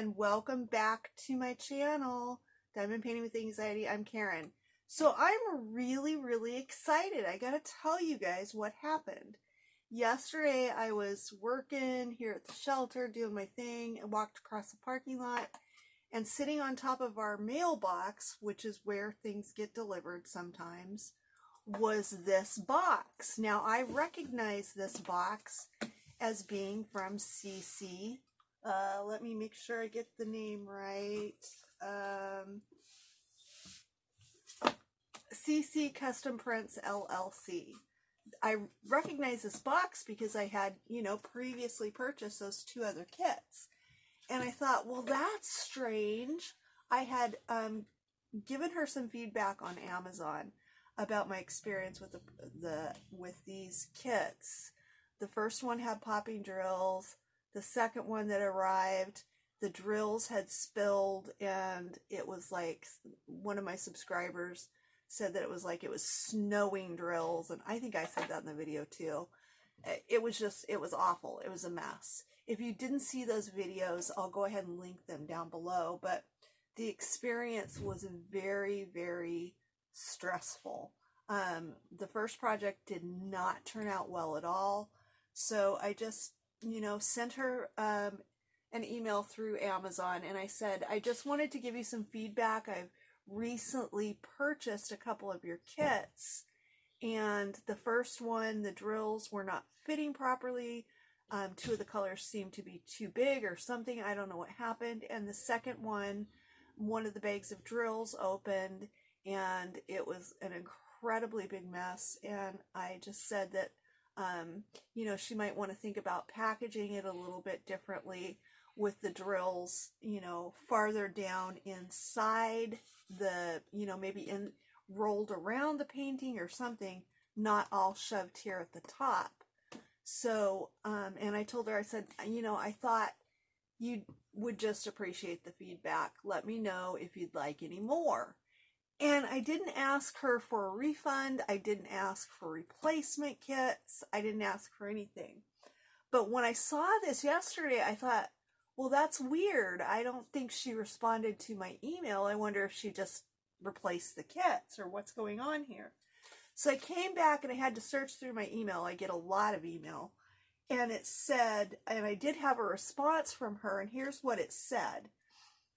and welcome back to my channel, Diamond Painting with Anxiety. I'm Karen. So I'm really excited. I gotta tell you guys what happened. Yesterday I was working here at the shelter doing my thing and walked across the parking lot, and sitting on top of our mailbox, which is where things get delivered sometimes, was this box. Now I recognize this box as being from CC. Let me make sure I get the name right. CC Custom Prints LLC. I recognize this box because I had, previously purchased those two other kits. And I thought, well, that's strange. I had given her some feedback on Amazon about my experience with with these kits. The first one had popping drills. The second one that arrived, the drills had spilled, and it was like, one of my subscribers said that it was like it was snowing drills, and I think I said that in the video too. It was awful. It was a mess. If you didn't see those videos, I'll go ahead and link them down below, but the experience was very stressful. The first project did not turn out well at all, so I just sent her an email through Amazon, and I said, I just wanted to give you some feedback. I've recently purchased a couple of your kits, and the first one, the drills were not fitting properly. Two of the colors seemed to be too big or something. I don't know what happened. And the second one of the bags of drills opened, and it was an incredibly big mess. And I just said that she might want to think about packaging it a little bit differently, with the drills, farther down inside the, maybe rolled around the painting or something, not all shoved here at the top. So, and I told her, I said, I thought you would just appreciate the feedback. Let me know if you'd like any more. And I didn't ask her for a refund. I didn't ask for replacement kits. I didn't ask for anything. But when I saw this yesterday, I thought, well, that's weird. I don't think she responded to my email. I wonder if she just replaced the kits or what's going on here. So I came back and I had to search through my email. I get a lot of email. And it said, and I did have a response from her, and here's what it said.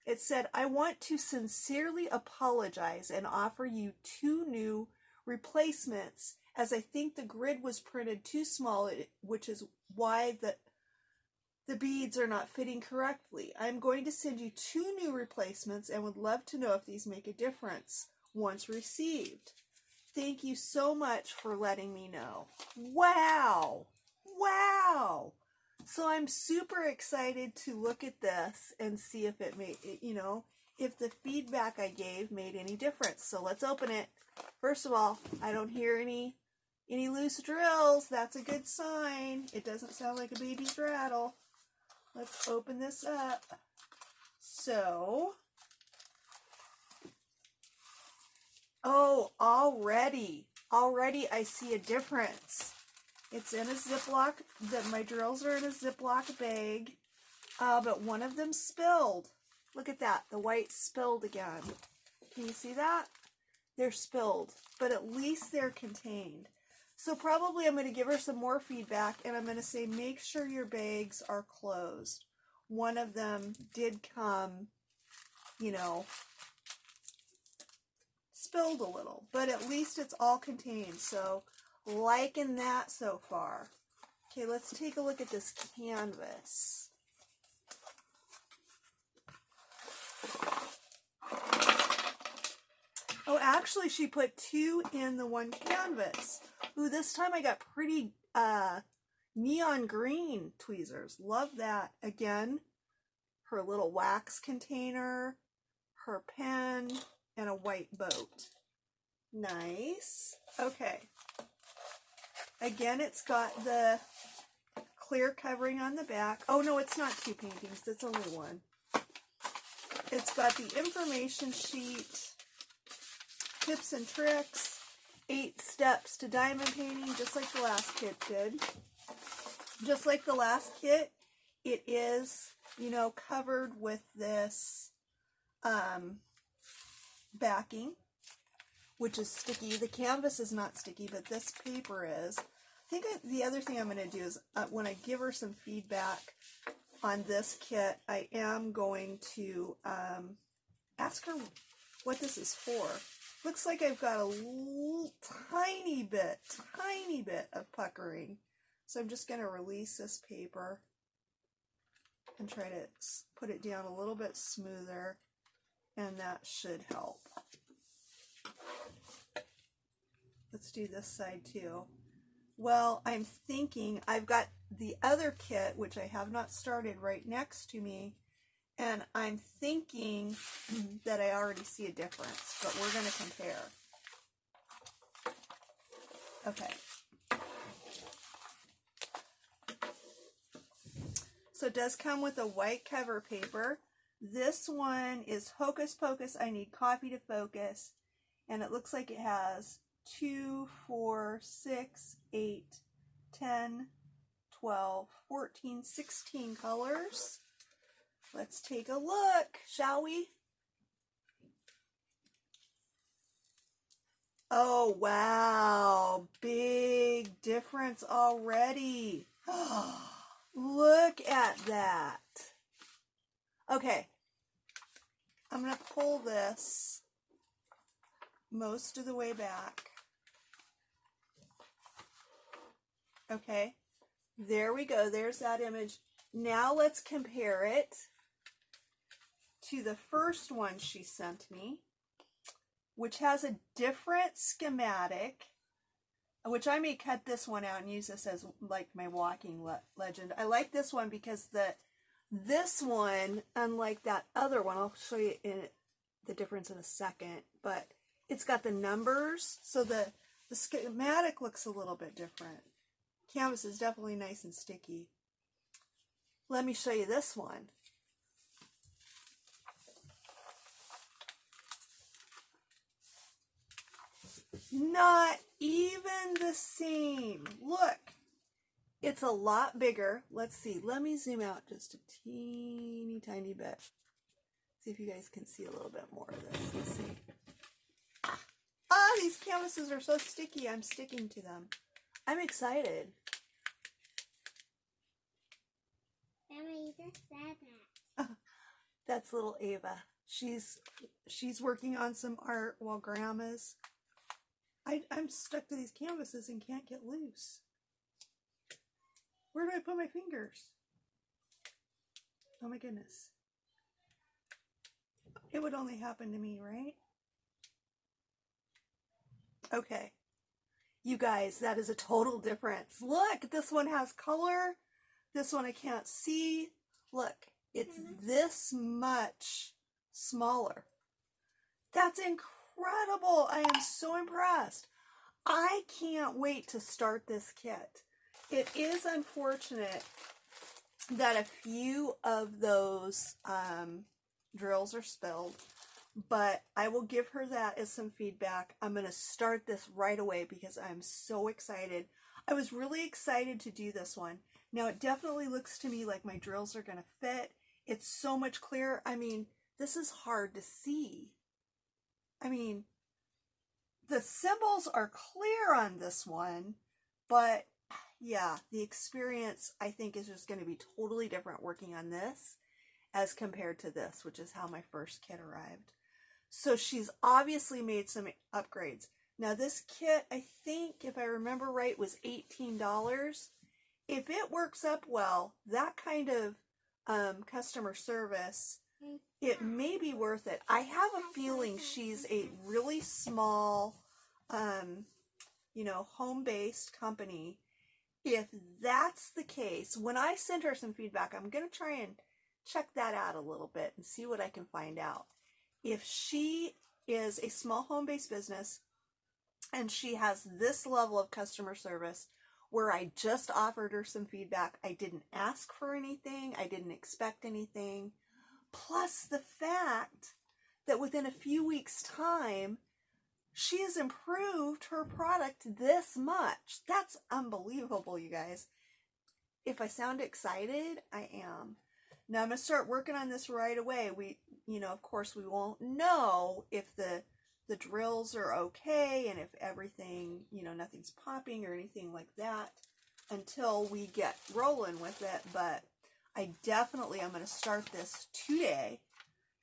It said, I want to sincerely apologize and offer you 2 new replacements, as I think the grid was printed too small, which is why the beads are not fitting correctly. I'm going to send you 2 new replacements and would love to know if these make a difference once received. Thank you so much for letting me know. Wow! Wow! So I'm super excited to look at this and see if it made, if the feedback I gave made any difference. So let's open it. First of all, I don't hear any loose drills. That's a good sign. It doesn't sound like a baby's rattle. Let's open this up. So, oh, already I see a difference. It's in a Ziploc, my drills are in a Ziploc bag, but one of them spilled. Look at that, the white spilled again. Can you see that? They're spilled, but at least they're contained. So probably I'm going to give her some more feedback, and I'm going to say, make sure your bags are closed. One of them did come, spilled a little, but at least it's all contained. So liking that so far. Okay, let's take a look at this canvas. Oh, actually she put 2 in the one canvas. Ooh, this time I got pretty neon green tweezers. Love that. Again, her little wax container, her pen, and a white boat. Nice. Okay. Again, it's got the clear covering on the back. Oh, no, it's not 2 paintings. It's only 1. It's got the information sheet, tips and tricks, 8 steps to diamond painting, just like the last kit did. Just like the last kit, it is you know, covered with this backing, which is sticky. The canvas is not sticky, but this paper is. I think the other thing I'm going to do is when I give her some feedback on this kit, I am going to ask her what this is for. Looks like I've got a little, tiny bit of puckering. So I'm just going to release this paper and try to put it down a little bit smoother, and that should help. Let's do this side too. Well, I'm thinking I've got the other kit, which I have not started, right next to me, and I'm thinking that I already see a difference, but we're going to compare. Okay. So it does come with a white cover paper. This one is Hocus Pocus I Need Coffee to Focus, and it looks like it has 2, 4, 6, 8, 10, 12, 14, 16 colors. Let's take a look, shall we? Oh, wow. Big difference already. Look at that. Okay. I'm going to pull this most of the way back. Okay. There we go. There's that image. Now let's compare it to the first one she sent me, which has a different schematic, which I may cut this one out and use this as like my walking legend. I like this one because this one, unlike that other one, I'll show you the difference in a second, but it's got the numbers, so the schematic looks a little bit different. Canvas is definitely nice and sticky. Let me show you this one. Not even the same. Look, it's a lot bigger. Let's see. Let me zoom out just a teeny tiny bit. See if you guys can see a little bit more of this. Let's see. Ah, these canvases are so sticky. I'm sticking to them. I'm excited. Grandma, you just said that. That's little Ava. She's working on some art while Grandma's. I'm stuck to these canvases and can't get loose. Where do I put my fingers? Oh my goodness. It would only happen to me, right? Okay. You guys, that is a total difference. Look, this one has color. This one I can't see. Look, it's this much smaller. That's incredible. I am so impressed. I can't wait to start this kit. It is unfortunate that a few of those drills are spilled, but I will give her that as some feedback. I'm going to start this right away because I'm so excited. I was really excited to do this one. Now it definitely looks to me like my drills are going to fit. It's so much clearer. I mean, this is hard to see. I mean, the symbols are clear on this one, but yeah, the experience I think is just going to be totally different working on this as compared to this, which is how my first kit arrived. So she's obviously made some upgrades. Now this kit, I think, if I remember right, was $18. If it works up well, that kind of customer service, it may be worth it. I have a feeling she's a really small, home-based company. If that's the case, when I send her some feedback, I'm going to try and check that out a little bit and see what I can find out. If she is a small home-based business and she has this level of customer service where I just offered her some feedback, I didn't ask for anything, I didn't expect anything, plus the fact that within a few weeks' time, she has improved her product this much. That's unbelievable, you guys. If I sound excited, I am. Now I'm going to start working on this right away. Of course we won't know if the drills are okay and if everything, nothing's popping or anything like that until we get rolling with it. But I'm going to start this today,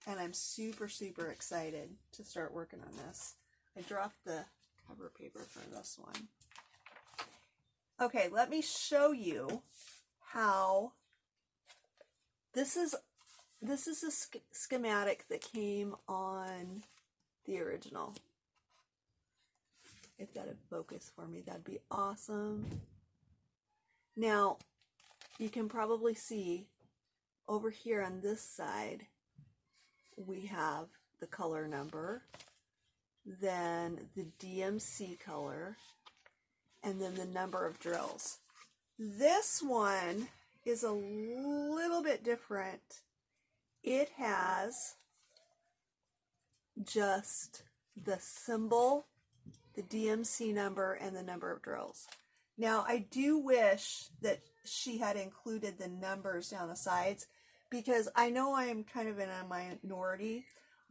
and I'm super, super excited to start working on this. I dropped the cover paper for this one. Okay, let me show you how this is a schematic that came on the original. If that would focus for me, that'd be awesome. Now, you can probably see over here on this side, we have the color number, then the DMC color, and then the number of drills. This one is a little bit different. It has just the symbol, the DMC number, and the number of drills. Now, I do wish that she had included the numbers down the sides, because I know I'm kind of in a minority,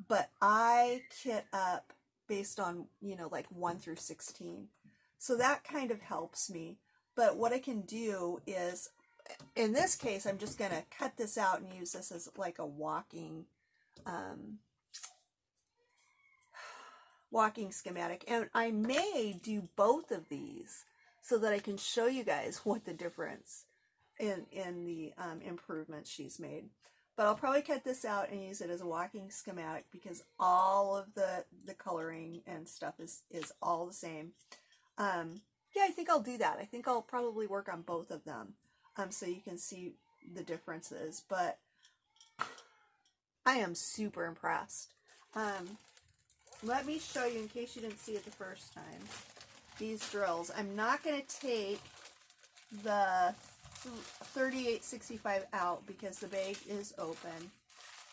but I kit up based on, like 1 through 16. So that kind of helps me. But what I can do is, in this case, I'm just going to cut this out and use this as like a walking schematic. And I may do both of these so that I can show you guys what the difference in the improvements she's made. But I'll probably cut this out and use it as a walking schematic, because all of the coloring and stuff is all the same. Yeah, I think I'll do that. I think I'll probably work on both of them so you can see the differences. But I am super impressed. Let me show you, in case you didn't see it the first time, these drills. I'm not going to take the 3865 out because the bag is open.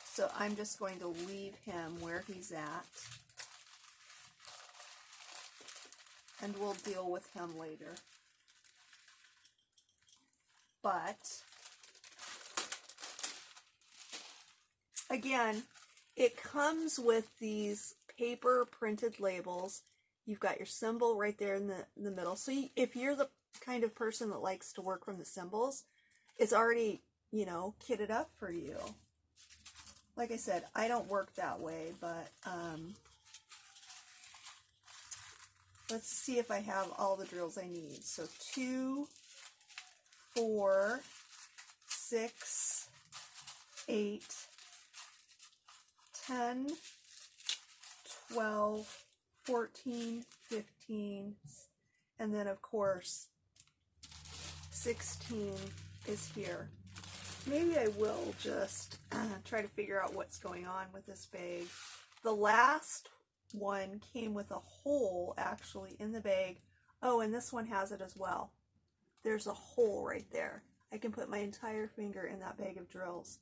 So I'm just going to leave him where he's at. And we'll deal with him later. But, again, it comes with these paper printed labels. You've got your symbol right there in the middle. So if you're the kind of person that likes to work from the symbols, it's already, kitted up for you. Like I said, I don't work that way, but let's see if I have all the drills I need. So 2, 4, 6, 8, 10, 12, 14, 15, and then of course 16 is here. Maybe I will just try to figure out what's going on with this bag. The last one came with a hole actually in the bag. Oh, and this one has it as well. There's a hole right there. I can put my entire finger in that bag of drills.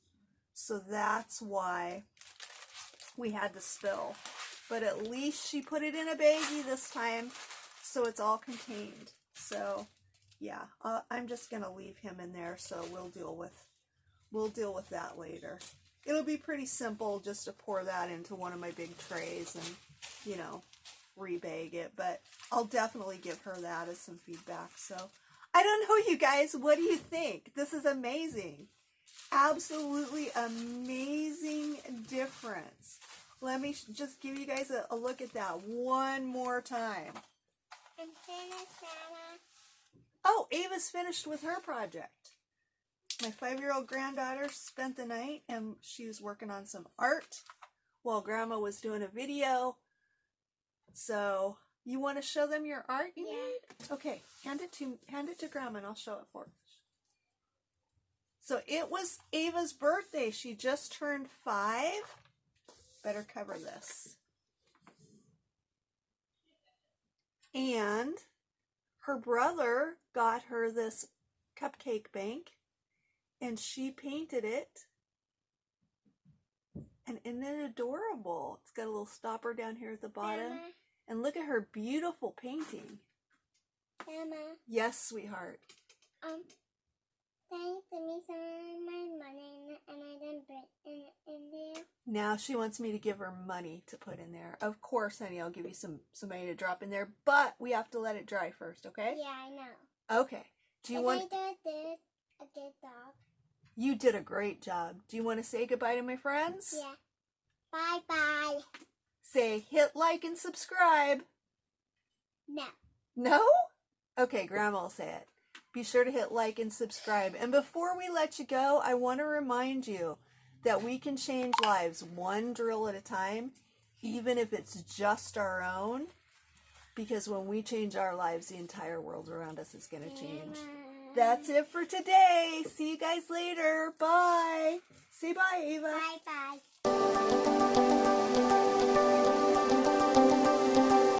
So that's why we had to spill. But at least she put it in a baggie this time, so it's all contained. So yeah, I'm just gonna leave him in there, so we'll deal with that later. It'll be pretty simple just to pour that into one of my big trays and, rebag it, but I'll definitely give her that as some feedback. So I don't know, you guys, what do you think? This is amazing. Absolutely amazing difference. Let me just give you guys a look at that one more time. I'm finished, Mama. Oh, Ava's finished with her project. My 5-year-old granddaughter spent the night and she was working on some art while Grandma was doing a video. So, you want to show them your art you made? Okay, hand it to Grandma and I'll show it for her. So, it was Ava's birthday. She just turned 5. Better cover this. And her brother got her this cupcake bank, and she painted it. And isn't it adorable? It's got a little stopper down here at the bottom. Mama. And look at her beautiful painting. Mama. Yes, sweetheart. Can you give me some of my money and I Now she wants me to give her money to put in there. Of course, honey, I'll give you some money to drop in there, but we have to let it dry first, okay? Yeah, I know. Okay. Do you want... I did a good job. You did a great job. Do you want to say goodbye to my friends? Yeah. Bye-bye. Say hit like and subscribe. No. No? Okay, Grandma will say it. Be sure to hit like and subscribe. And before we let you go, I want to remind you that we can change lives one drill at a time, even if it's just our own, because when we change our lives, the entire world around us is going to change. That's it for today. See you guys later. Bye. Say bye, Ava. Bye-bye.